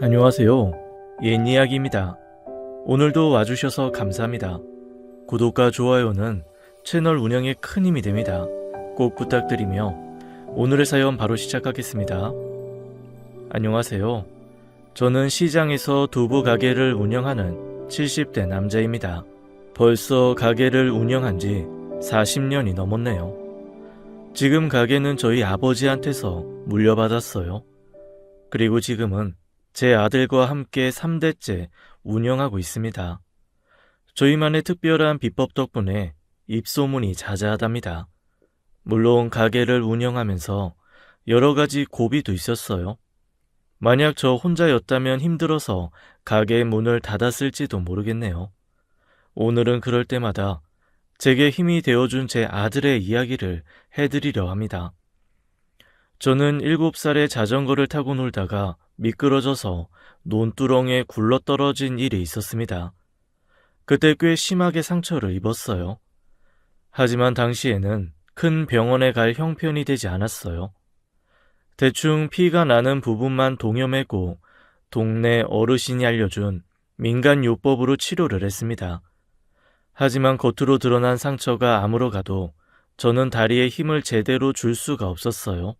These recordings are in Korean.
안녕하세요. 옛 이야기입니다. 오늘도 와주셔서 감사합니다. 구독과 좋아요는 채널 운영에 큰 힘이 됩니다. 꼭 부탁드리며 오늘의 사연 바로 시작하겠습니다. 안녕하세요. 저는 시장에서 두부 가게를 운영하는 70대 남자입니다. 벌써 가게를 운영한 지 40년이 넘었네요. 지금 가게는 저희 아버지한테서 물려받았어요. 그리고 지금은 제 아들과 함께 3대째 운영하고 있습니다. 저희만의 특별한 비법 덕분에 입소문이 자자하답니다. 물론 가게를 운영하면서 여러 가지 고비도 있었어요. 만약 저 혼자였다면 힘들어서 가게 문을 닫았을지도 모르겠네요. 오늘은 그럴 때마다 제게 힘이 되어준 제 아들의 이야기를 해드리려 합니다. 저는 7살에 자전거를 타고 놀다가 미끄러져서 논두렁에 굴러떨어진 일이 있었습니다. 그때 꽤 심하게 상처를 입었어요. 하지만 당시에는 큰 병원에 갈 형편이 되지 않았어요. 대충 피가 나는 부분만 동여매고 동네 어르신이 알려준 민간요법으로 치료를 했습니다. 하지만 겉으로 드러난 상처가 아물어 가도 저는 다리에 힘을 제대로 줄 수가 없었어요.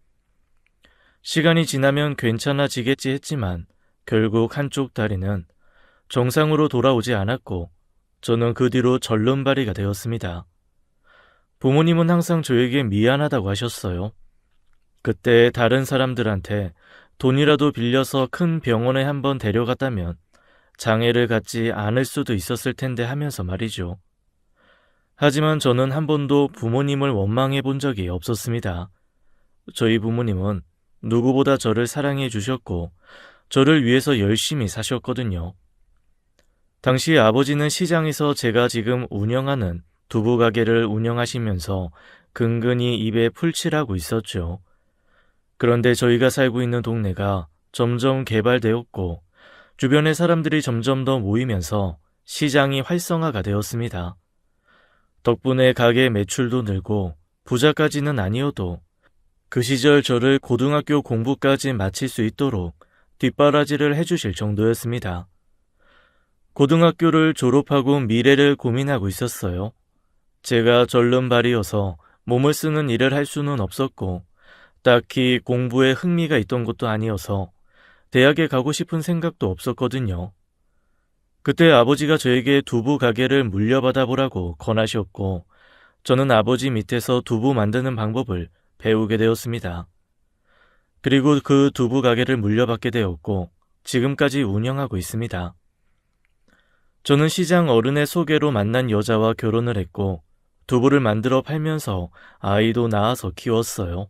시간이 지나면 괜찮아지겠지 했지만 결국 한쪽 다리는 정상으로 돌아오지 않았고 저는 그 뒤로 절름발이가 되었습니다. 부모님은 항상 저에게 미안하다고 하셨어요. 그때 다른 사람들한테 돈이라도 빌려서 큰 병원에 한번 데려갔다면 장애를 갖지 않을 수도 있었을 텐데 하면서 말이죠. 하지만 저는 한 번도 부모님을 원망해 본 적이 없었습니다. 저희 부모님은 누구보다 저를 사랑해 주셨고 저를 위해서 열심히 사셨거든요. 당시 아버지는 시장에서 제가 지금 운영하는 두부 가게를 운영하시면서 근근히 입에 풀칠하고 있었죠. 그런데 저희가 살고 있는 동네가 점점 개발되었고 주변의 사람들이 점점 더 모이면서 시장이 활성화가 되었습니다. 덕분에 가게 매출도 늘고 부자까지는 아니어도 그 시절 저를 고등학교 공부까지 마칠 수 있도록 뒷바라지를 해주실 정도였습니다. 고등학교를 졸업하고 미래를 고민하고 있었어요. 제가 절름발이어서 몸을 쓰는 일을 할 수는 없었고 딱히 공부에 흥미가 있던 것도 아니어서 대학에 가고 싶은 생각도 없었거든요. 그때 아버지가 저에게 두부 가게를 물려받아 보라고 권하셨고 저는 아버지 밑에서 두부 만드는 방법을 배우게 되었습니다. 그리고 그 두부 가게를 물려받게 되었고 지금까지 운영하고 있습니다. 저는 시장 어른의 소개로 만난 여자와 결혼을 했고 두부를 만들어 팔면서 아이도 낳아서 키웠어요.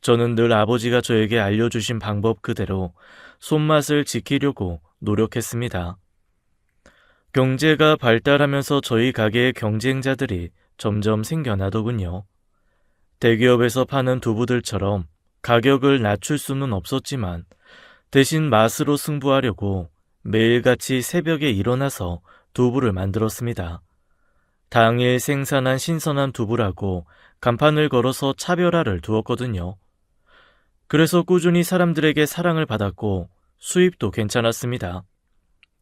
저는 늘 아버지가 저에게 알려주신 방법 그대로 손맛을 지키려고 노력했습니다. 경제가 발달하면서 저희 가게의 경쟁자들이 점점 생겨나더군요. 대기업에서 파는 두부들처럼 가격을 낮출 수는 없었지만 대신 맛으로 승부하려고 매일같이 새벽에 일어나서 두부를 만들었습니다. 당일 생산한 신선한 두부라고 간판을 걸어서 차별화를 두었거든요. 그래서 꾸준히 사람들에게 사랑을 받았고 수입도 괜찮았습니다.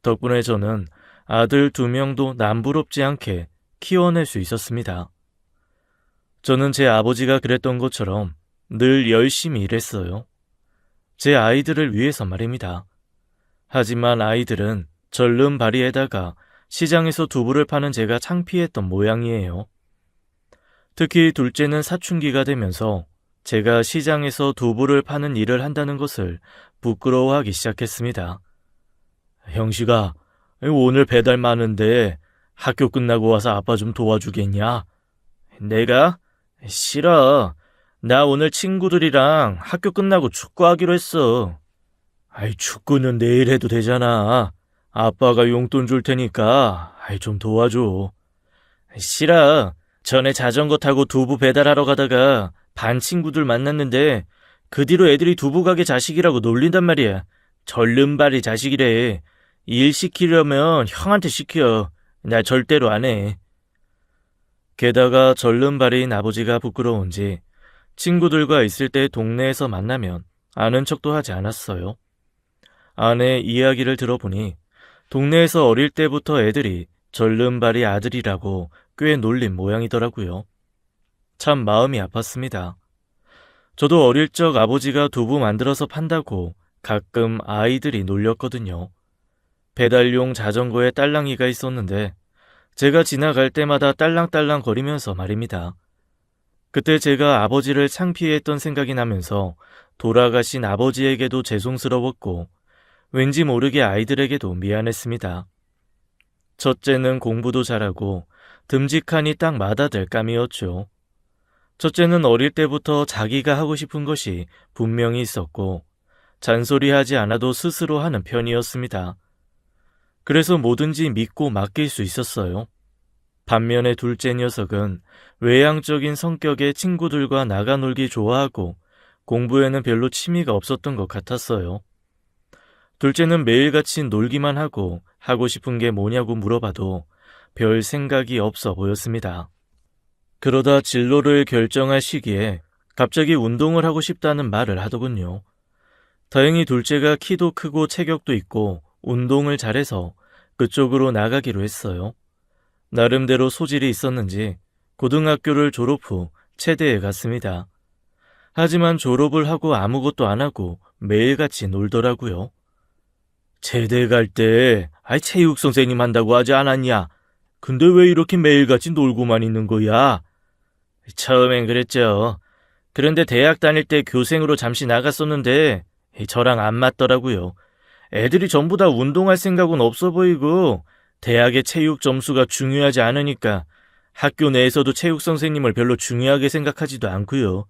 덕분에 저는 아들 2명도 남부럽지 않게 키워낼 수 있었습니다. 저는 제 아버지가 그랬던 것처럼 늘 열심히 일했어요. 제 아이들을 위해서 말입니다. 하지만 아이들은 절름발이에다가 시장에서 두부를 파는 제가 창피했던 모양이에요. 특히 둘째는 사춘기가 되면서 제가 시장에서 두부를 파는 일을 한다는 것을 부끄러워하기 시작했습니다. 형식아, 오늘 배달 많은데 학교 끝나고 와서 아빠 좀 도와주겠냐? 내가? 싫어. 나 오늘 친구들이랑 학교 끝나고 축구하기로 했어. 아이, 축구는 내일 해도 되잖아. 아빠가 용돈 줄 테니까 좀 도와줘. 싫어. 전에 자전거 타고 두부 배달하러 가다가 반 친구들 만났는데 그 뒤로 애들이 두부 가게 자식이라고 놀린단 말이야. 절름발이 자식이래. 일 시키려면 형한테 시켜. 나 절대로 안 해. 게다가 절름발이인 아버지가 부끄러운지 친구들과 있을 때 동네에서 만나면 아는 척도 하지 않았어요. 아내의 이야기를 들어보니 동네에서 어릴 때부터 애들이 절름발이 아들이라고 꽤 놀린 모양이더라고요. 참 마음이 아팠습니다. 저도 어릴 적 아버지가 두부 만들어서 판다고 가끔 아이들이 놀렸거든요. 배달용 자전거에 딸랑이가 있었는데 제가 지나갈 때마다 딸랑딸랑 거리면서 말입니다. 그때 제가 아버지를 창피했던 생각이 나면서 돌아가신 아버지에게도 죄송스러웠고 왠지 모르게 아이들에게도 미안했습니다. 첫째는 공부도 잘하고 듬직하니 딱 맞아들 감이었죠. 첫째는 어릴 때부터 자기가 하고 싶은 것이 분명히 있었고 잔소리하지 않아도 스스로 하는 편이었습니다. 그래서 뭐든지 믿고 맡길 수 있었어요. 반면에 둘째 녀석은 외향적인 성격의 친구들과 나가 놀기 좋아하고 공부에는 별로 취미가 없었던 것 같았어요. 둘째는 매일같이 놀기만 하고 싶은 게 뭐냐고 물어봐도 별 생각이 없어 보였습니다. 그러다 진로를 결정할 시기에 갑자기 운동을 하고 싶다는 말을 하더군요. 다행히 둘째가 키도 크고 체격도 있고 운동을 잘해서 그쪽으로 나가기로 했어요. 나름대로 소질이 있었는지 고등학교를 졸업 후 체대에 갔습니다. 하지만 졸업을 하고 아무것도 안 하고 매일같이 놀더라고요. 체대 갈 때 체육 선생님 한다고 하지 않았냐? 근데 왜 이렇게 매일같이 놀고만 있는 거야? 처음엔 그랬죠. 그런데 대학 다닐 때 교생으로 잠시 나갔었는데 저랑 안 맞더라고요. 애들이 전부 다 운동할 생각은 없어 보이고 대학의 체육 점수가 중요하지 않으니까 학교 내에서도 체육 선생님을 별로 중요하게 생각하지도 않고요.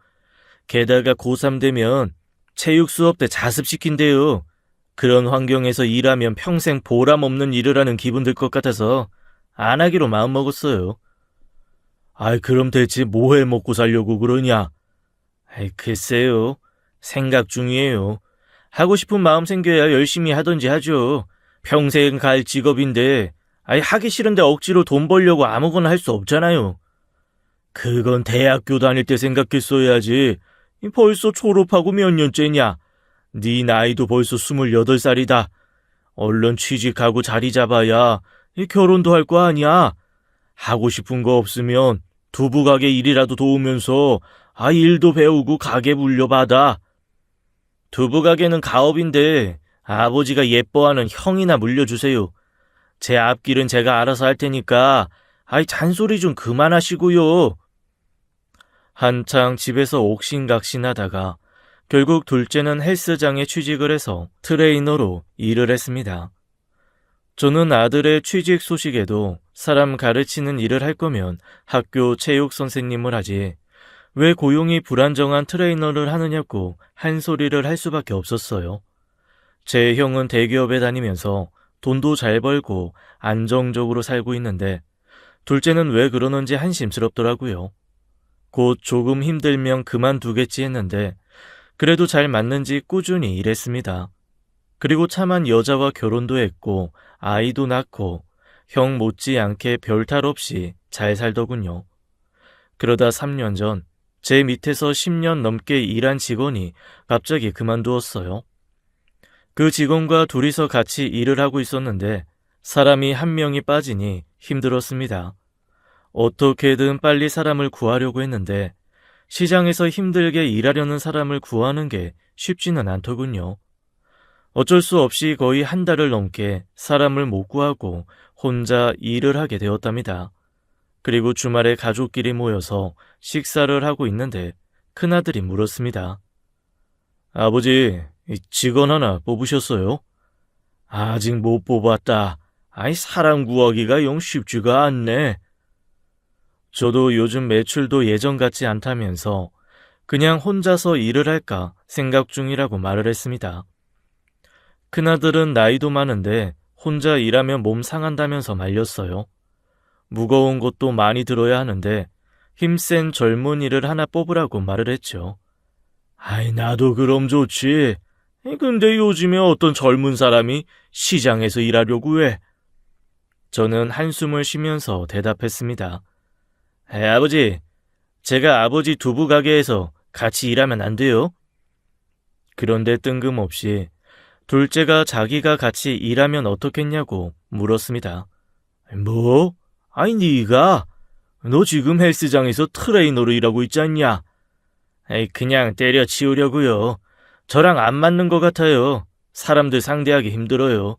게다가 고3 되면 체육 수업 때 자습시킨대요. 그런 환경에서 일하면 평생 보람 없는 일을 하는 기분 들 것 같아서 안 하기로 마음먹었어요. 그럼 대체 뭐 해 먹고 살려고 그러냐? 글쎄요. 생각 중이에요. 하고 싶은 마음 생겨야 열심히 하던지 하죠. 평생 갈 직업인데 하기 싫은데 억지로 돈 벌려고 아무거나 할 수 없잖아요. 그건 대학교 다닐 때 생각했어야지. 벌써 졸업하고 몇 년째냐? 네 나이도 벌써 28살이다. 얼른 취직하고 자리 잡아야 결혼도 할 거 아니야. 하고 싶은 거 없으면 두부가게 일이라도 도우면서 일도 배우고 가게 물려받아. 두부가게는 가업인데 아버지가 예뻐하는 형이나 물려주세요. 제 앞길은 제가 알아서 할 테니까 잔소리 좀 그만하시고요. 한창 집에서 옥신각신하다가 결국 둘째는 헬스장에 취직을 해서 트레이너로 일을 했습니다. 저는 아들의 취직 소식에도 사람 가르치는 일을 할 거면 학교 체육 선생님을 하지 왜 고용이 불안정한 트레이너를 하느냐고 한 소리를 할 수밖에 없었어요. 제 형은 대기업에 다니면서 돈도 잘 벌고 안정적으로 살고 있는데 둘째는 왜 그러는지 한심스럽더라고요. 곧 조금 힘들면 그만두겠지 했는데 그래도 잘 맞는지 꾸준히 일했습니다. 그리고 참한 여자와 결혼도 했고 아이도 낳고 형 못지않게 별탈 없이 잘 살더군요. 그러다 3년 전 제 밑에서 10년 넘게 일한 직원이 갑자기 그만두었어요. 그 직원과 둘이서 같이 일을 하고 있었는데 사람이 한 명이 빠지니 힘들었습니다. 어떻게든 빨리 사람을 구하려고 했는데 시장에서 힘들게 일하려는 사람을 구하는 게 쉽지는 않더군요. 어쩔 수 없이 거의 한 달을 넘게 사람을 못 구하고 혼자 일을 하게 되었답니다. 그리고 주말에 가족끼리 모여서 식사를 하고 있는데 큰아들이 물었습니다. 아버지, 직원 하나 뽑으셨어요? 아직 못 뽑았다. 사람 구하기가 영 쉽지가 않네. 저도 요즘 매출도 예전 같지 않다면서 그냥 혼자서 일을 할까 생각 중이라고 말을 했습니다. 큰아들은 나이도 많은데 혼자 일하면 몸 상한다면서 말렸어요. 무거운 것도 많이 들어야 하는데 힘센 젊은이를 하나 뽑으라고 말을 했죠. 나도 그럼 좋지. 근데 요즘에 어떤 젊은 사람이 시장에서 일하려고 해? 저는 한숨을 쉬면서 대답했습니다. 아버지, 제가 아버지 두부 가게에서 같이 일하면 안 돼요? 그런데 뜬금없이 둘째가 자기가 같이 일하면 어떻겠냐고 물었습니다. 뭐? 아니 네가? 너 지금 헬스장에서 트레이너로 일하고 있지 않냐? 에이, 그냥 때려치우려고요. 저랑 안 맞는 것 같아요. 사람들 상대하기 힘들어요.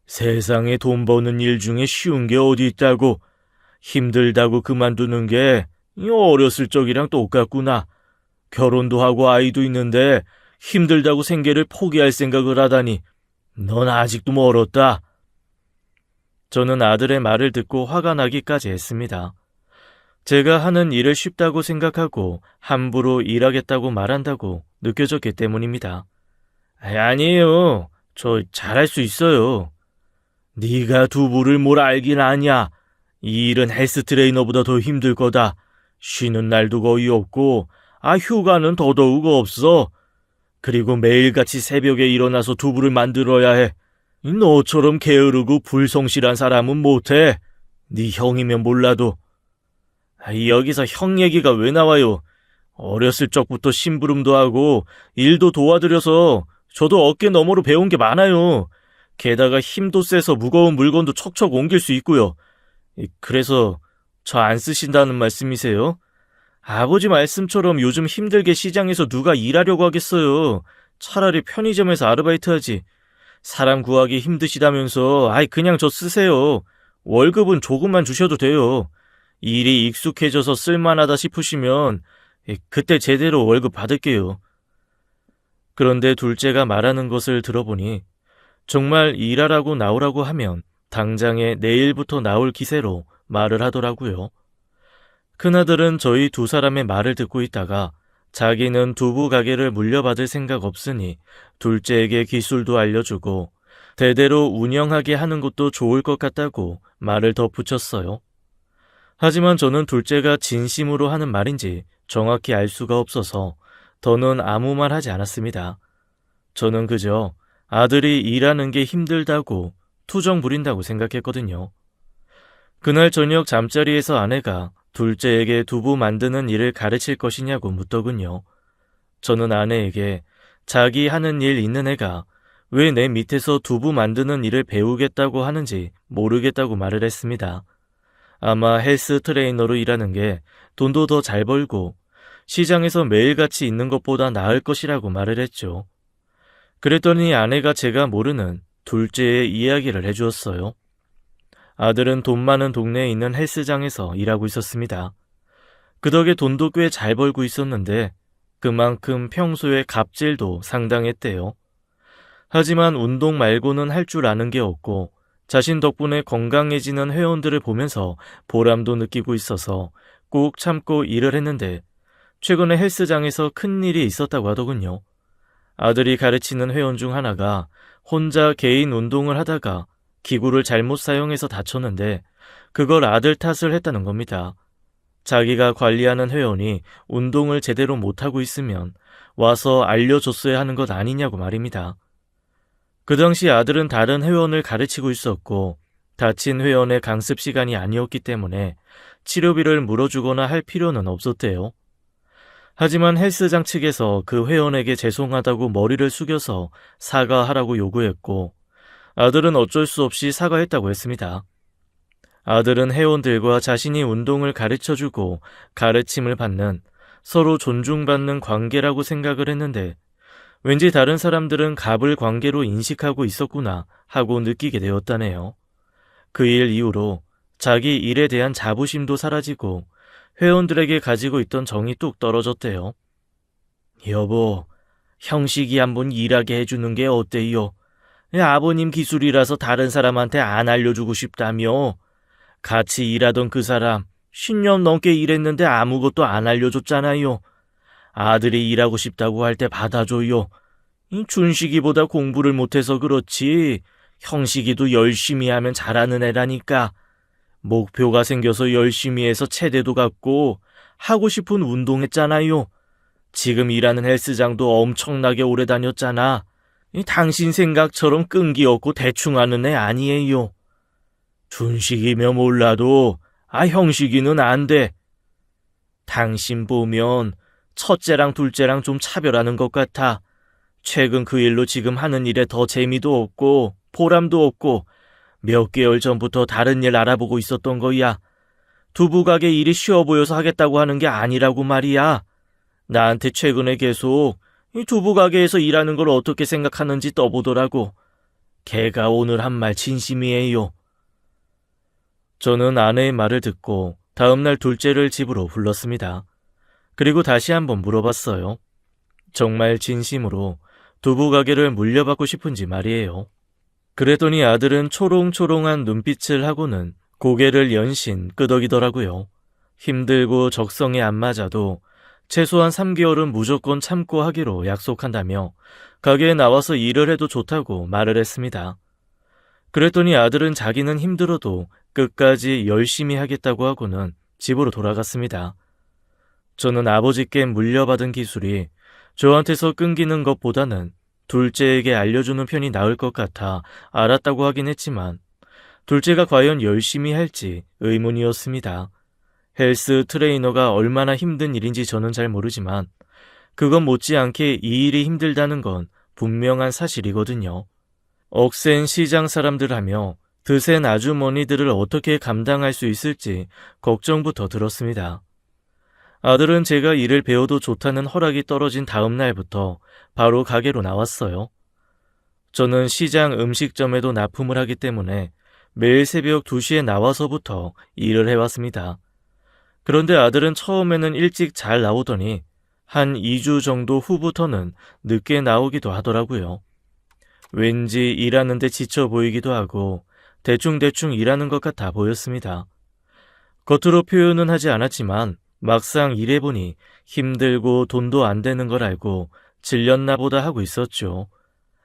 세상에 돈 버는 일 중에 쉬운 게 어디 있다고. 힘들다고 그만두는 게 어렸을 적이랑 똑같구나. 결혼도 하고 아이도 있는데 힘들다고 생계를 포기할 생각을 하다니. 넌 아직도 멀었다. 저는 아들의 말을 듣고 화가 나기까지 했습니다. 제가 하는 일을 쉽다고 생각하고 함부로 일하겠다고 말한다고 느껴졌기 때문입니다. 아니에요. 저 잘할 수 있어요. 네가 두부를 뭘 알긴 아냐. 이 일은 헬스 트레이너보다 더 힘들 거다. 쉬는 날도 거의 없고 휴가는 더더욱 없어. 그리고 매일같이 새벽에 일어나서 두부를 만들어야 해. 너처럼 게으르고 불성실한 사람은 못해. 네 형이면 몰라도. 여기서 형 얘기가 왜 나와요? 어렸을 적부터 심부름도 하고 일도 도와드려서 저도 어깨 너머로 배운 게 많아요. 게다가 힘도 세서 무거운 물건도 척척 옮길 수 있고요. 그래서 저 안 쓰신다는 말씀이세요? 아버지 말씀처럼 요즘 힘들게 시장에서 누가 일하려고 하겠어요. 차라리 편의점에서 아르바이트 하지. 사람 구하기 힘드시다면서 그냥 저 쓰세요. 월급은 조금만 주셔도 돼요. 일이 익숙해져서 쓸만하다 싶으시면 그때 제대로 월급 받을게요. 그런데 둘째가 말하는 것을 들어보니 정말 일하라고 나오라고 하면 당장에 내일부터 나올 기세로 말을 하더라고요. 큰아들은 저희 두 사람의 말을 듣고 있다가 자기는 두부 가게를 물려받을 생각 없으니 둘째에게 기술도 알려주고 대대로 운영하게 하는 것도 좋을 것 같다고 말을 덧붙였어요. 하지만 저는 둘째가 진심으로 하는 말인지 정확히 알 수가 없어서 더는 아무 말 하지 않았습니다. 저는 그저 아들이 일하는 게 힘들다고 투정 부린다고 생각했거든요. 그날 저녁 잠자리에서 아내가 둘째에게 두부 만드는 일을 가르칠 것이냐고 묻더군요. 저는 아내에게 자기 하는 일 있는 애가 왜 내 밑에서 두부 만드는 일을 배우겠다고 하는지 모르겠다고 말을 했습니다. 아마 헬스 트레이너로 일하는 게 돈도 더 잘 벌고 시장에서 매일같이 있는 것보다 나을 것이라고 말을 했죠. 그랬더니 아내가 제가 모르는 둘째의 이야기를 해주었어요. 아들은 돈 많은 동네에 있는 헬스장에서 일하고 있었습니다. 그 덕에 돈도 꽤 잘 벌고 있었는데 그만큼 평소에 갑질도 상당했대요. 하지만 운동 말고는 할 줄 아는 게 없고 자신 덕분에 건강해지는 회원들을 보면서 보람도 느끼고 있어서 꾹 참고 일을 했는데 최근에 헬스장에서 큰일이 있었다고 하더군요. 아들이 가르치는 회원 중 하나가 혼자 개인 운동을 하다가 기구를 잘못 사용해서 다쳤는데 그걸 아들 탓을 했다는 겁니다. 자기가 관리하는 회원이 운동을 제대로 못하고 있으면 와서 알려줬어야 하는 것 아니냐고 말입니다. 그 당시 아들은 다른 회원을 가르치고 있었고 다친 회원의 강습 시간이 아니었기 때문에 치료비를 물어주거나 할 필요는 없었대요. 하지만 헬스장 측에서 그 회원에게 죄송하다고 머리를 숙여서 사과하라고 요구했고 아들은 어쩔 수 없이 사과했다고 했습니다. 아들은 회원들과 자신이 운동을 가르쳐주고 가르침을 받는 서로 존중받는 관계라고 생각을 했는데 왠지 다른 사람들은 갑을 관계로 인식하고 있었구나 하고 느끼게 되었다네요. 그 일 이후로 자기 일에 대한 자부심도 사라지고 회원들에게 가지고 있던 정이 뚝 떨어졌대요. 여보, 형식이 한번 일하게 해주는 게 어때요? 아버님 기술이라서 다른 사람한테 안 알려주고 싶다며. 같이 일하던 그 사람 10년 넘게 일했는데 아무것도 안 알려줬잖아요. 아들이 일하고 싶다고 할 때 받아줘요. 준식이보다 공부를 못해서 그렇지 형식이도 열심히 하면 잘하는 애라니까. 목표가 생겨서 열심히 해서 체대도 갖고 하고 싶은 운동했잖아요. 지금 일하는 헬스장도 엄청나게 오래 다녔잖아. 당신 생각처럼 끈기 없고 대충 하는 애 아니에요. 준식이면 몰라도 형식이는 안 돼. 당신 보면 첫째랑 둘째랑 좀 차별하는 것 같아. 최근 그 일로 지금 하는 일에 더 재미도 없고 보람도 없고 몇 개월 전부터 다른 일 알아보고 있었던 거야. 두부가게 일이 쉬워 보여서 하겠다고 하는 게 아니라고 말이야. 나한테 최근에 계속 이 두부가게에서 일하는 걸 어떻게 생각하는지 떠보더라고. 걔가 오늘 한 말 진심이에요. 저는 아내의 말을 듣고 다음날 둘째를 집으로 불렀습니다. 그리고 다시 한번 물어봤어요. 정말 진심으로 두부가게를 물려받고 싶은지 말이에요. 그랬더니 아들은 초롱초롱한 눈빛을 하고는 고개를 연신 끄덕이더라고요. 힘들고 적성에 안 맞아도 최소한 3개월은 무조건 참고 하기로 약속한다며 가게에 나와서 일을 해도 좋다고 말을 했습니다. 그랬더니 아들은 자기는 힘들어도 끝까지 열심히 하겠다고 하고는 집으로 돌아갔습니다. 저는 아버지께 물려받은 기술이 저한테서 끊기는 것보다는 둘째에게 알려주는 편이 나을 것 같아 알았다고 하긴 했지만 둘째가 과연 열심히 할지 의문이었습니다. 헬스 트레이너가 얼마나 힘든 일인지 저는 잘 모르지만 그건 못지않게 이 일이 힘들다는 건 분명한 사실이거든요. 억센 시장 사람들 하며 드센 아주머니들을 어떻게 감당할 수 있을지 걱정부터 들었습니다. 아들은 제가 일을 배워도 좋다는 허락이 떨어진 다음 날부터 바로 가게로 나왔어요. 저는 시장 음식점에도 납품을 하기 때문에 매일 새벽 2시에 나와서부터 일을 해왔습니다. 그런데 아들은 처음에는 일찍 잘 나오더니 한 2주 정도 후부터는 늦게 나오기도 하더라고요. 왠지 일하는데 지쳐 보이기도 하고 대충대충 일하는 것 같아 보였습니다. 겉으로 표현은 하지 않았지만 막상 일해보니 힘들고 돈도 안 되는 걸 알고 질렸나 보다 하고 있었죠.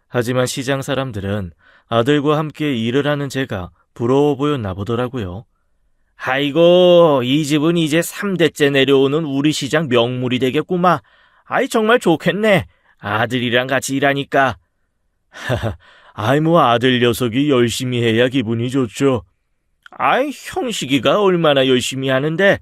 하지만 시장 사람들은 아들과 함께 일을 하는 제가 부러워 보였나 보더라고요. 아이고, 이 집은 이제 3대째 내려오는 우리 시장 명물이 되겠구마. 아이, 정말 좋겠네. 아들이랑 같이 일하니까. 하하, 아이 뭐 아들 녀석이 열심히 해야 기분이 좋죠. 아이, 형식이가 얼마나 열심히 하는데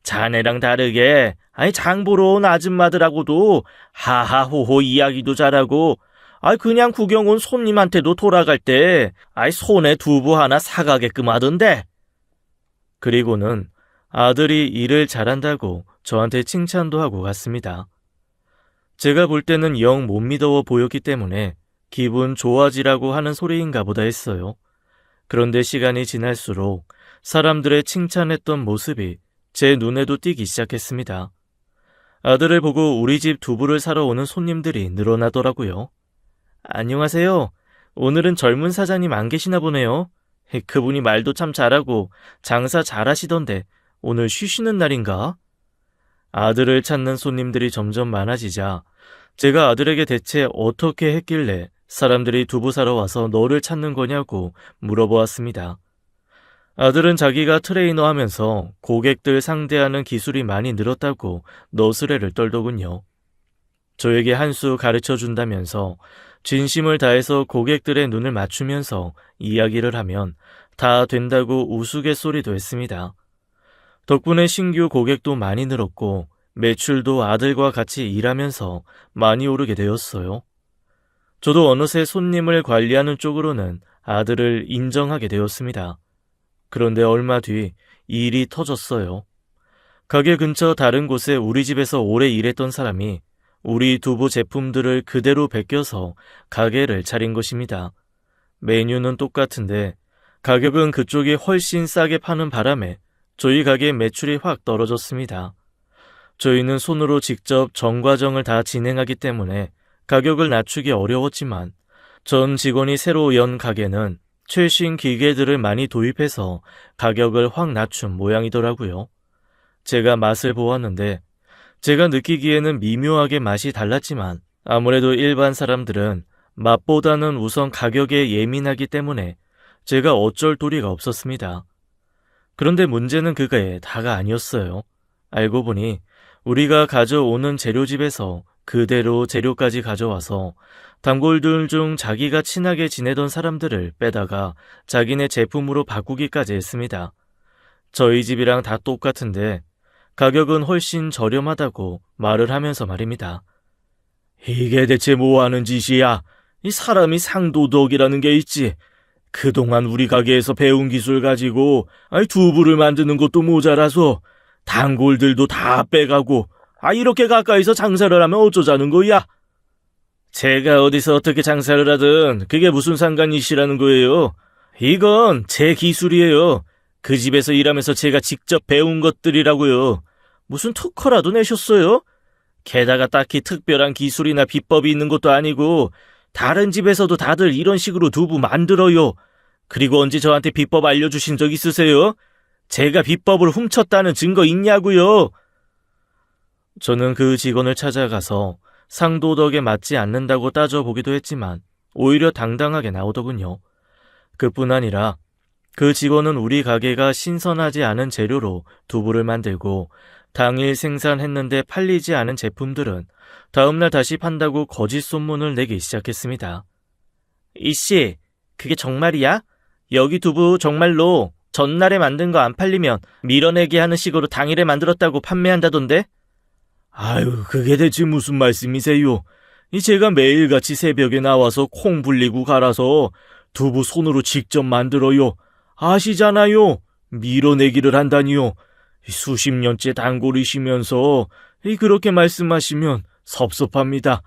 자네랑 다르게 아이 장 보러 온 아줌마들하고도 하하호호 이야기도 잘하고 아이 그냥 구경 온 손님한테도 돌아갈 때 아이 손에 두부 하나 사가게끔 하던데. 그리고는 아들이 일을 잘한다고 저한테 칭찬도 하고 갔습니다. 제가 볼 때는 영 못 믿어 보였기 때문에 기분 좋아지라고 하는 소리인가 보다 했어요. 그런데 시간이 지날수록 사람들의 칭찬했던 모습이 제 눈에도 띄기 시작했습니다. 아들을 보고 우리 집 두부를 사러 오는 손님들이 늘어나더라고요. 안녕하세요. 오늘은 젊은 사장님 안 계시나 보네요. 그분이 말도 참 잘하고 장사 잘하시던데 오늘 쉬시는 날인가? 아들을 찾는 손님들이 점점 많아지자 제가 아들에게 대체 어떻게 했길래 사람들이 두부 사러 와서 너를 찾는 거냐고 물어보았습니다. 아들은 자기가 트레이너 하면서 고객들 상대하는 기술이 많이 늘었다고 너스레를 떨더군요. 저에게 한 수 가르쳐 준다면서 진심을 다해서 고객들의 눈을 맞추면서 이야기를 하면 다 된다고 우스갯소리도 했습니다. 덕분에 신규 고객도 많이 늘었고 매출도 아들과 같이 일하면서 많이 오르게 되었어요. 저도 어느새 손님을 관리하는 쪽으로는 아들을 인정하게 되었습니다. 그런데 얼마 뒤 일이 터졌어요. 가게 근처 다른 곳에 우리 집에서 오래 일했던 사람이 우리 두부 제품들을 그대로 베껴서 가게를 차린 것입니다. 메뉴는 똑같은데 가격은 그쪽이 훨씬 싸게 파는 바람에 저희 가게 매출이 확 떨어졌습니다. 저희는 손으로 직접 전과정을 다 진행하기 때문에 가격을 낮추기 어려웠지만 전 직원이 새로 연 가게는 최신 기계들을 많이 도입해서 가격을 확 낮춘 모양이더라고요. 제가 맛을 보았는데 제가 느끼기에는 미묘하게 맛이 달랐지만 아무래도 일반 사람들은 맛보다는 우선 가격에 예민하기 때문에 제가 어쩔 도리가 없었습니다. 그런데 문제는 그게 다가 아니었어요. 알고 보니 우리가 가져오는 재료집에서 그대로 재료까지 가져와서 단골들 중 자기가 친하게 지내던 사람들을 빼다가 자기네 제품으로 바꾸기까지 했습니다. 저희 집이랑 다 똑같은데 가격은 훨씬 저렴하다고 말을 하면서 말입니다. 이게 대체 뭐 하는 짓이야? 이 사람이 상도덕이라는 게 있지. 그동안 우리 가게에서 배운 기술 가지고 두부를 만드는 것도 모자라서 단골들도 다 빼가고 이렇게 가까이서 장사를 하면 어쩌자는 거야? 제가 어디서 어떻게 장사를 하든 그게 무슨 상관이시라는 거예요. 이건 제 기술이에요. 그 집에서 일하면서 제가 직접 배운 것들이라고요. 무슨 특허라도 내셨어요? 게다가 딱히 특별한 기술이나 비법이 있는 것도 아니고 다른 집에서도 다들 이런 식으로 두부 만들어요. 그리고 언제 저한테 비법 알려주신 적 있으세요? 제가 비법을 훔쳤다는 증거 있냐고요? 저는 그 직원을 찾아가서 상도덕에 맞지 않는다고 따져보기도 했지만 오히려 당당하게 나오더군요. 그뿐 아니라 그 직원은 우리 가게가 신선하지 않은 재료로 두부를 만들고 당일 생산했는데 팔리지 않은 제품들은 다음날 다시 판다고 거짓 소문을 내기 시작했습니다. 이씨, 그게 정말이야? 여기 두부 정말로 전날에 만든 거 안 팔리면 밀어내기 하는 식으로 당일에 만들었다고 판매한다던데? 아유, 그게 대체 무슨 말씀이세요? 제가 매일같이 새벽에 나와서 콩 불리고 갈아서 두부 손으로 직접 만들어요. 아시잖아요. 밀어내기를 한다니요. 수십 년째 단골이시면서 그렇게 말씀하시면 섭섭합니다.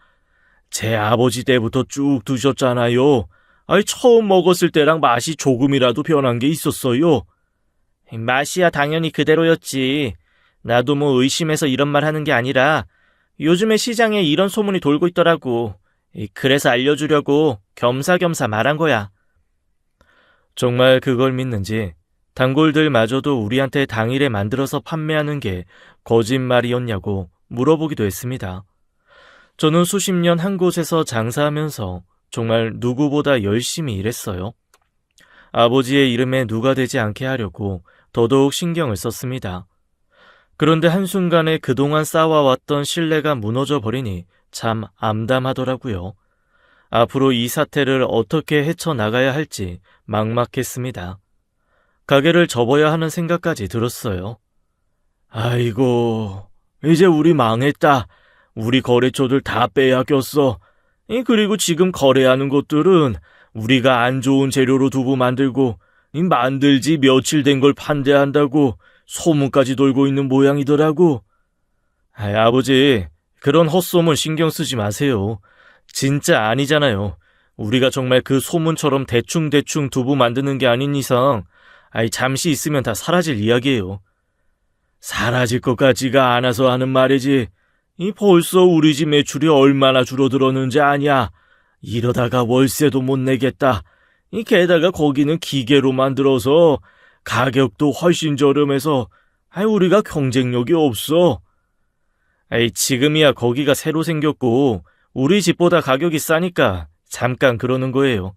제 아버지 때부터 쭉 드셨잖아요. 처음 먹었을 때랑 맛이 조금이라도 변한 게 있었어요. 맛이야 당연히 그대로였지. 나도 뭐 의심해서 이런 말 하는 게 아니라 요즘에 시장에 이런 소문이 돌고 있더라고. 그래서 알려주려고 겸사겸사 말한 거야. 정말 그걸 믿는지 단골들마저도 우리한테 당일에 만들어서 판매하는 게 거짓말이었냐고 물어보기도 했습니다. 저는 수십 년 한 곳에서 장사하면서 정말 누구보다 열심히 일했어요. 아버지의 이름에 누가 되지 않게 하려고 더더욱 신경을 썼습니다. 그런데 한순간에 그동안 쌓아왔던 신뢰가 무너져 버리니 참 암담하더라고요. 앞으로 이 사태를 어떻게 헤쳐나가야 할지 막막했습니다. 가게를 접어야 하는 생각까지 들었어요. 아이고, 이제 우리 망했다. 우리 거래처들 다 빼앗겼어. 그리고 지금 거래하는 것들은 우리가 안 좋은 재료로 두부 만들고 만들지 며칠 된 걸 판대한다고 소문까지 돌고 있는 모양이더라고. 아버지, 그런 헛소문 신경 쓰지 마세요. 진짜 아니잖아요. 우리가 정말 그 소문처럼 대충대충 두부 만드는 게 아닌 이상 잠시 있으면 다 사라질 이야기예요. 사라질 것 같지가 않아서 하는 말이지. 벌써 우리 집 매출이 얼마나 줄어들었는지 아냐. 이러다가 월세도 못 내겠다. 게다가 거기는 기계로 만들어서 가격도 훨씬 저렴해서 우리가 경쟁력이 없어. 지금이야 거기가 새로 생겼고 우리 집보다 가격이 싸니까 잠깐 그러는 거예요.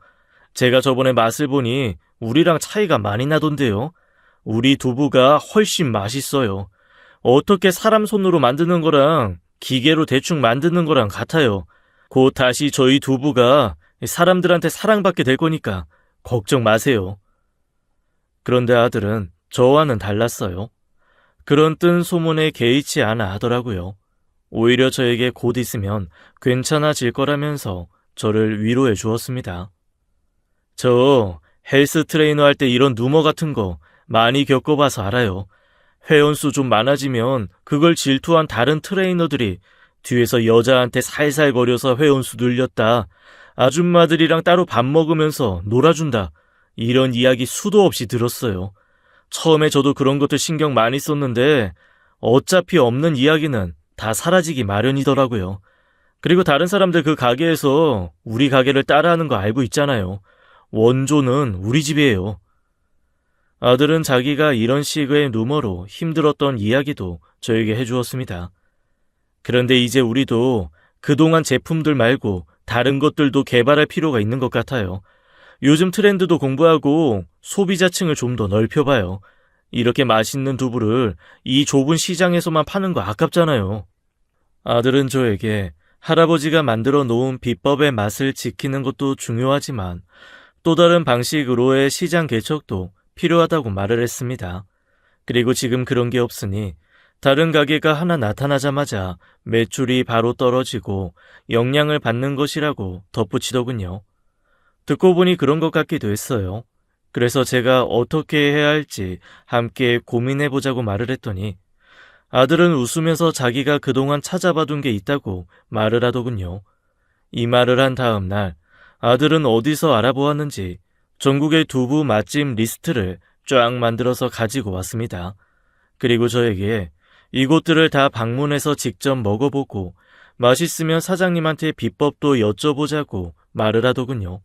제가 저번에 맛을 보니 우리랑 차이가 많이 나던데요. 우리 두부가 훨씬 맛있어요. 어떻게 사람 손으로 만드는 거랑 기계로 대충 만드는 거랑 같아요. 곧 다시 저희 두부가 사람들한테 사랑받게 될 거니까 걱정 마세요. 그런데 아들은 저와는 달랐어요. 그런 뜬 소문에 개의치 않아 하더라고요. 오히려 저에게 곧 있으면 괜찮아질 거라면서 저를 위로해 주었습니다. 저 헬스 트레이너 할 때 이런 루머 같은 거 많이 겪어봐서 알아요. 회원수 좀 많아지면 그걸 질투한 다른 트레이너들이 뒤에서 여자한테 살살거려서 회원수 늘렸다. 아줌마들이랑 따로 밥 먹으면서 놀아준다. 이런 이야기 수도 없이 들었어요. 처음에 저도 그런 것들 신경 많이 썼는데 어차피 없는 이야기는 다 사라지기 마련이더라고요. 그리고 다른 사람들 그 가게에서 우리 가게를 따라하는 거 알고 있잖아요. 원조는 우리 집이에요. 아들은 자기가 이런 식의 루머로 힘들었던 이야기도 저에게 해주었습니다. 그런데 이제 우리도 그동안 제품들 말고 다른 것들도 개발할 필요가 있는 것 같아요. 요즘 트렌드도 공부하고 소비자층을 좀 더 넓혀봐요. 이렇게 맛있는 두부를 이 좁은 시장에서만 파는 거 아깝잖아요. 아들은 저에게 할아버지가 만들어 놓은 비법의 맛을 지키는 것도 중요하지만 또 다른 방식으로의 시장 개척도 필요하다고 말을 했습니다. 그리고 지금 그런 게 없으니 다른 가게가 하나 나타나자마자 매출이 바로 떨어지고 영향을 받는 것이라고 덧붙이더군요. 듣고 보니 그런 것 같기도 했어요. 그래서 제가 어떻게 해야 할지 함께 고민해보자고 말을 했더니 아들은 웃으면서 자기가 그동안 찾아봐둔 게 있다고 말을 하더군요. 이 말을 한 다음 날 아들은 어디서 알아보았는지 전국의 두부 맛집 리스트를 쫙 만들어서 가지고 왔습니다. 그리고 저에게 이곳들을 다 방문해서 직접 먹어보고 맛있으면 사장님한테 비법도 여쭤보자고 말을 하더군요.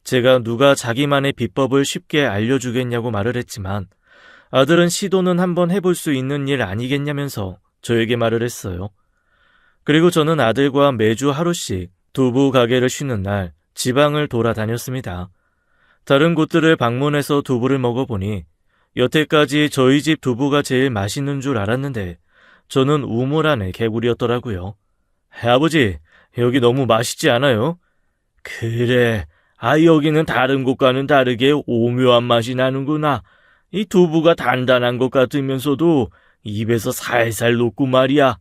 제가 누가 자기만의 비법을 쉽게 알려주겠냐고 말을 했지만 아들은 시도는 한번 해볼 수 있는 일 아니겠냐면서 저에게 말을 했어요. 그리고 저는 아들과 매주 하루씩 두부 가게를 쉬는 날 지방을 돌아다녔습니다. 다른 곳들을 방문해서 두부를 먹어보니 여태까지 저희 집 두부가 제일 맛있는 줄 알았는데 저는 우물 안의 개구리였더라고요. 아버지, 여기 너무 맛있지 않아요? 그래, 여기는 다른 곳과는 다르게 오묘한 맛이 나는구나. 이 두부가 단단한 것 같으면서도 입에서 살살 녹고 말이야.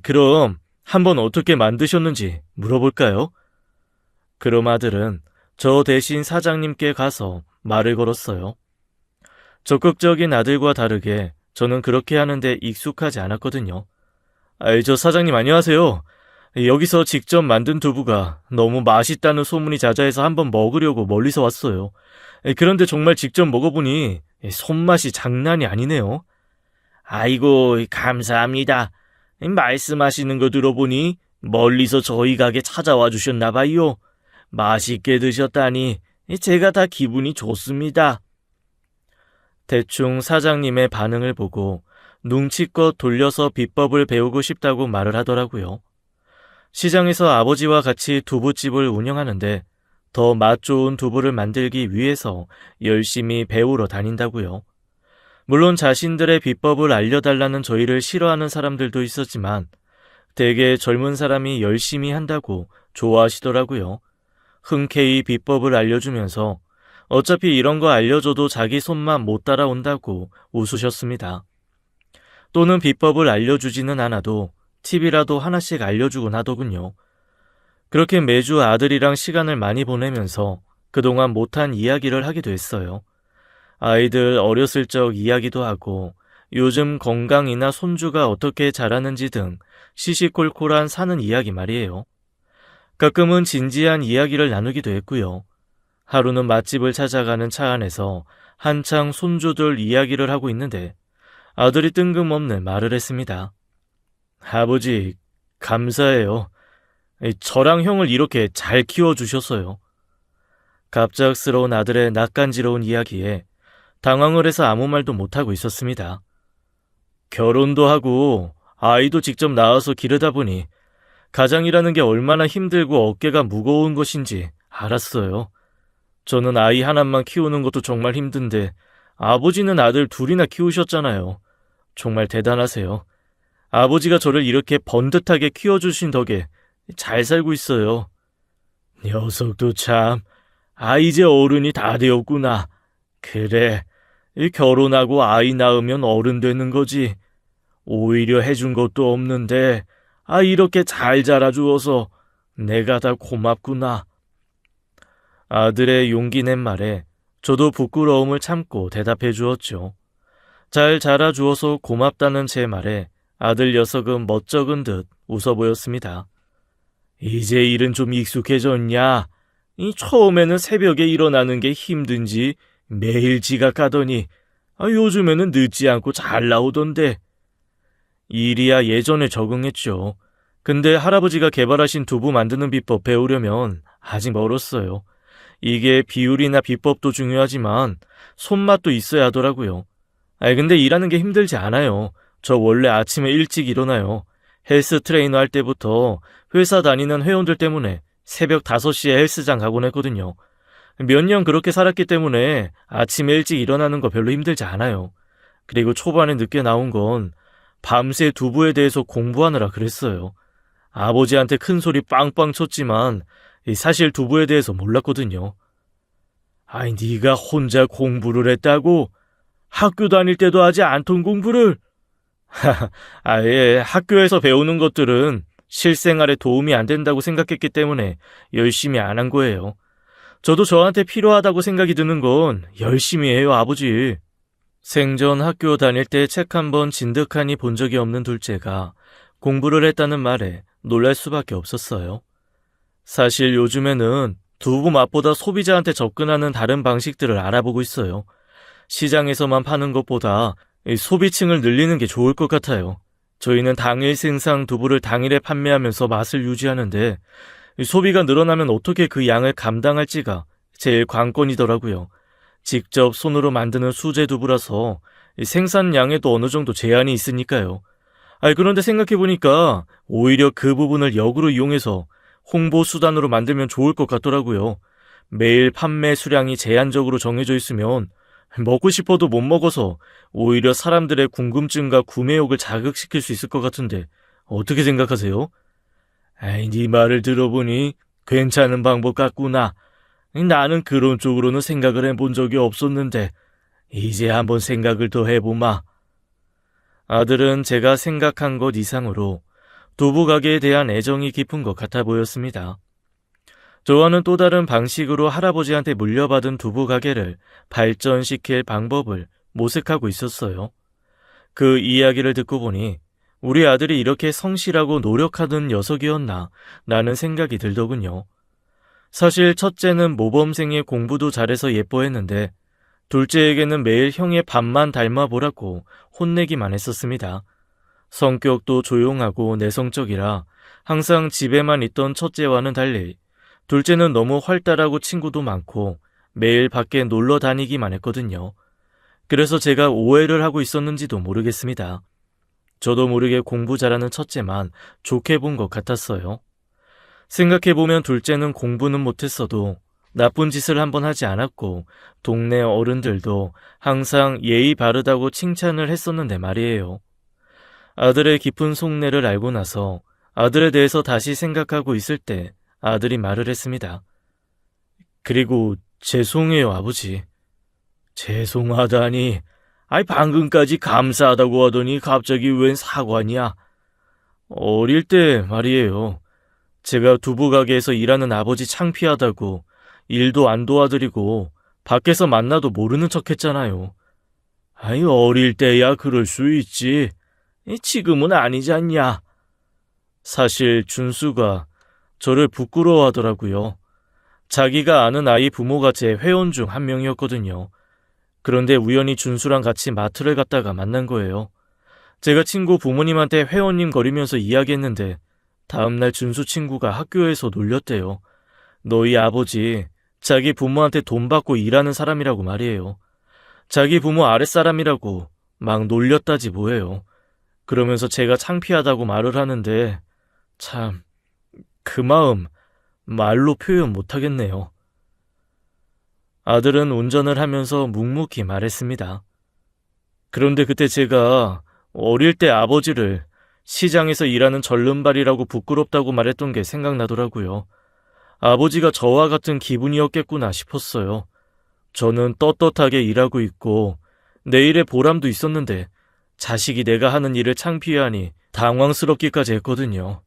그럼 한번 어떻게 만드셨는지 물어볼까요? 그럼 아들은 저 대신 사장님께 가서 말을 걸었어요. 적극적인 아들과 다르게 저는 그렇게 하는데 익숙하지 않았거든요. 저 사장님 안녕하세요. 여기서 직접 만든 두부가 너무 맛있다는 소문이 자자해서 한번 먹으려고 멀리서 왔어요. 그런데 정말 직접 먹어보니 손맛이 장난이 아니네요. 아이고, 감사합니다. 말씀하시는 거 들어보니 멀리서 저희 가게 찾아와 주셨나 봐요. 맛있게 드셨다니 제가 다 기분이 좋습니다. 대충 사장님의 반응을 보고 눈치껏 돌려서 비법을 배우고 싶다고 말을 하더라고요. 시장에서 아버지와 같이 두부집을 운영하는데 더 맛 좋은 두부를 만들기 위해서 열심히 배우러 다닌다고요. 물론 자신들의 비법을 알려달라는 저희를 싫어하는 사람들도 있었지만 되게 젊은 사람이 열심히 한다고 좋아하시더라고요. 흔쾌히 비법을 알려주면서 어차피 이런 거 알려줘도 자기 손만 못 따라온다고 웃으셨습니다. 또는 비법을 알려주지는 않아도 팁이라도 하나씩 알려주곤 하더군요. 그렇게 매주 아들이랑 시간을 많이 보내면서 그동안 못한 이야기를 하기도 했어요. 아이들 어렸을 적 이야기도 하고 요즘 건강이나 손주가 어떻게 자라는지 등 시시콜콜한 사는 이야기 말이에요. 가끔은 진지한 이야기를 나누기도 했고요. 하루는 맛집을 찾아가는 차 안에서 한창 손주들 이야기를 하고 있는데 아들이 뜬금없는 말을 했습니다. 아버지, 감사해요. 저랑 형을 이렇게 잘 키워주셨어요. 갑작스러운 아들의 낯간지러운 이야기에 당황을 해서 아무 말도 못하고 있었습니다. 결혼도 하고 아이도 직접 낳아서 기르다 보니 가장이라는 게 얼마나 힘들고 어깨가 무거운 것인지 알았어요. 저는 아이 하나만 키우는 것도 정말 힘든데 아버지는 아들 둘이나 키우셨잖아요. 정말 대단하세요. 아버지가 저를 이렇게 번듯하게 키워주신 덕에 잘 살고 있어요. 녀석도 참, 이제 어른이 다 되었구나. 그래, 결혼하고 아이 낳으면 어른 되는 거지. 오히려 해준 것도 없는데 이렇게 잘 자라주어서 내가 다 고맙구나. 아들의 용기 낸 말에 저도 부끄러움을 참고 대답해 주었죠. 잘 자라주어서 고맙다는 제 말에 아들 녀석은 멋쩍은 듯 웃어 보였습니다. 이제 일은 좀 익숙해졌냐? 처음에는 새벽에 일어나는 게 힘든지 매일 지각하더니 요즘에는 늦지 않고 잘 나오던데. 일이야 예전에 적응했죠. 근데 할아버지가 개발하신 두부 만드는 비법 배우려면 아직 멀었어요. 이게 비율이나 비법도 중요하지만 손맛도 있어야 하더라고요. 근데 일하는 게 힘들지 않아요. 저 원래 아침에 일찍 일어나요. 헬스 트레이너 할 때부터 회사 다니는 회원들 때문에 새벽 5시에 헬스장 가곤 했거든요. 몇 년 그렇게 살았기 때문에 아침에 일찍 일어나는 거 별로 힘들지 않아요. 그리고 초반에 늦게 나온 건 밤새 두부에 대해서 공부하느라 그랬어요. 아버지한테 큰 소리 빵빵 쳤지만 사실 두부에 대해서 몰랐거든요. 네가 혼자 공부를 했다고? 학교 다닐 때도 하지 않던 공부를? 아예 학교에서 배우는 것들은 실생활에 도움이 안 된다고 생각했기 때문에 열심히 안 한 거예요. 저도 저한테 필요하다고 생각이 드는 건 열심히 해요, 아버지. 생전 학교 다닐 때 책 한 번 진득하니 본 적이 없는 둘째가 공부를 했다는 말에 놀랄 수밖에 없었어요. 사실 요즘에는 두부 맛보다 소비자한테 접근하는 다른 방식들을 알아보고 있어요. 시장에서만 파는 것보다 이 소비층을 늘리는 게 좋을 것 같아요. 저희는 당일 생산 두부를 당일에 판매하면서 맛을 유지하는데 이 소비가 늘어나면 어떻게 그 양을 감당할지가 제일 관건이더라고요. 직접 손으로 만드는 수제 두부라서 이 생산량에도 어느 정도 제한이 있으니까요. 그런데 생각해보니까 오히려 그 부분을 역으로 이용해서 홍보 수단으로 만들면 좋을 것 같더라고요. 매일 판매 수량이 제한적으로 정해져 있으면 먹고 싶어도 못 먹어서 오히려 사람들의 궁금증과 구매욕을 자극시킬 수 있을 것 같은데 어떻게 생각하세요? 네 말을 들어보니 괜찮은 방법 같구나. 나는 그런 쪽으로는 생각을 해본 적이 없었는데 이제 한번 생각을 더 해보마. 아들은 제가 생각한 것 이상으로 두부 가게에 대한 애정이 깊은 것 같아 보였습니다. 저와는 또 다른 방식으로 할아버지한테 물려받은 두부 가게를 발전시킬 방법을 모색하고 있었어요. 그 이야기를 듣고 보니 우리 아들이 이렇게 성실하고 노력하던 녀석이었나 라는 생각이 들더군요. 사실 첫째는 모범생의 공부도 잘해서 예뻐했는데 둘째에게는 매일 형의 밥만 닮아보라고 혼내기만 했었습니다. 성격도 조용하고 내성적이라 항상 집에만 있던 첫째와는 달리 둘째는 너무 활달하고 친구도 많고 매일 밖에 놀러 다니기만 했거든요. 그래서 제가 오해를 하고 있었는지도 모르겠습니다. 저도 모르게 공부 잘하는 첫째만 좋게 본 것 같았어요. 생각해보면 둘째는 공부는 못했어도 나쁜 짓을 한번 하지 않았고 동네 어른들도 항상 예의 바르다고 칭찬을 했었는데 말이에요. 아들의 깊은 속내를 알고 나서 아들에 대해서 다시 생각하고 있을 때 아들이 말을 했습니다. 그리고 죄송해요, 아버지. 죄송하다니. 방금까지 감사하다고 하더니 갑자기 웬 사과냐? 어릴 때 말이에요. 제가 두부 가게에서 일하는 아버지 창피하다고 일도 안 도와드리고 밖에서 만나도 모르는 척 했잖아요. 어릴 때야 그럴 수 있지. 지금은 아니지 않냐? 사실 준수가 저를 부끄러워하더라고요. 자기가 아는 아이 부모가 제 회원 중 한 명이었거든요. 그런데 우연히 준수랑 같이 마트를 갔다가 만난 거예요. 제가 친구 부모님한테 회원님 거리면서 이야기했는데 다음날 준수 친구가 학교에서 놀렸대요. 너희 아버지 자기 부모한테 돈 받고 일하는 사람이라고 말이에요. 자기 부모 아랫사람이라고 막 놀렸다지 뭐예요. 그러면서 제가 창피하다고 말을 하는데 참 그 마음 말로 표현 못하겠네요. 아들은 운전을 하면서 묵묵히 말했습니다. 그런데 그때 제가 어릴 때 아버지를 시장에서 일하는 절름발이라고 부끄럽다고 말했던 게 생각나더라고요. 아버지가 저와 같은 기분이었겠구나 싶었어요. 저는 떳떳하게 일하고 있고 내일의 보람도 있었는데 자식이 내가 하는 일을 창피해하니 당황스럽기까지 했거든요.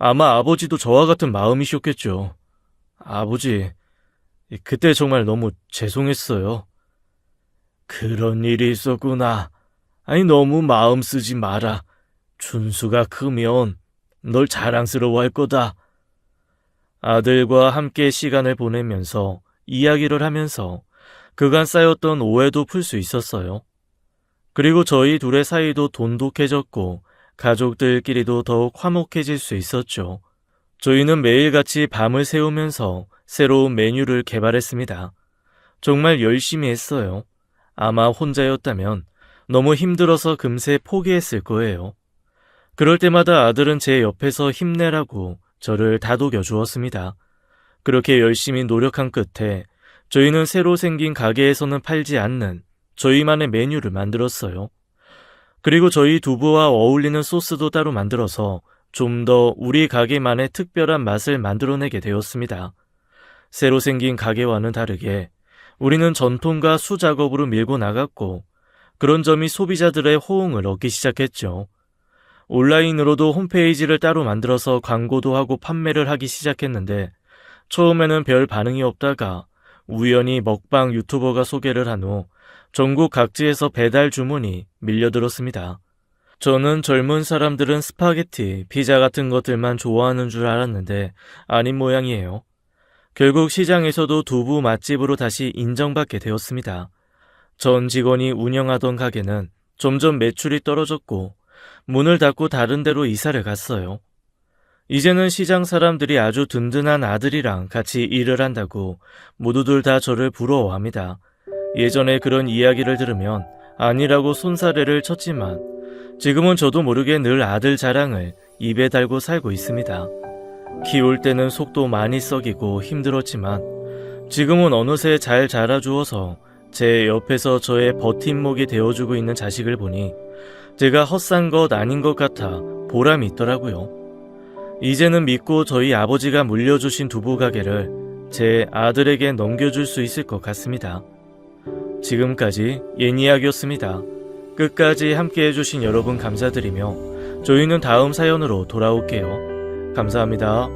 아마 아버지도 저와 같은 마음이셨겠죠. 아버지, 그때 정말 너무 죄송했어요. 그런 일이 있었구나. 너무 마음 쓰지 마라. 준수가 크면 널 자랑스러워할 거다. 아들과 함께 시간을 보내면서 이야기를 하면서 그간 쌓였던 오해도 풀 수 있었어요. 그리고 저희 둘의 사이도 돈독해졌고 가족들끼리도 더욱 화목해질 수 있었죠. 저희는 매일같이 밤을 새우면서 새로운 메뉴를 개발했습니다. 정말 열심히 했어요. 아마 혼자였다면 너무 힘들어서 금세 포기했을 거예요. 그럴 때마다 아들은 제 옆에서 힘내라고 저를 다독여 주었습니다. 그렇게 열심히 노력한 끝에 저희는 새로 생긴 가게에서는 팔지 않는 저희만의 메뉴를 만들었어요. 그리고 저희 두부와 어울리는 소스도 따로 만들어서 좀 더 우리 가게만의 특별한 맛을 만들어내게 되었습니다. 새로 생긴 가게와는 다르게 우리는 전통과 수작업으로 밀고 나갔고 그런 점이 소비자들의 호응을 얻기 시작했죠. 온라인으로도 홈페이지를 따로 만들어서 광고도 하고 판매를 하기 시작했는데 처음에는 별 반응이 없다가 우연히 먹방 유튜버가 소개를 한 후 전국 각지에서 배달 주문이 밀려들었습니다. 저는 젊은 사람들은 스파게티, 피자 같은 것들만 좋아하는 줄 알았는데 아닌 모양이에요. 결국 시장에서도 두부 맛집으로 다시 인정받게 되었습니다. 전 직원이 운영하던 가게는 점점 매출이 떨어졌고 문을 닫고 다른 데로 이사를 갔어요. 이제는 시장 사람들이 아주 든든한 아들이랑 같이 일을 한다고 모두들 다 저를 부러워합니다. 예전에 그런 이야기를 들으면 아니라고 손사래를 쳤지만 지금은 저도 모르게 늘 아들 자랑을 입에 달고 살고 있습니다. 키울 때는 속도 많이 썩이고 힘들었지만 지금은 어느새 잘 자라주어서 제 옆에서 저의 버팀목이 되어주고 있는 자식을 보니 제가 헛산 것 아닌 것 같아 보람이 있더라고요. 이제는 믿고 저희 아버지가 물려주신 두부 가게를 제 아들에게 넘겨줄 수 있을 것 같습니다. 지금까지 옛이야기였습니다. 끝까지 함께 해주신 여러분 감사드리며 저희는 다음 사연으로 돌아올게요. 감사합니다.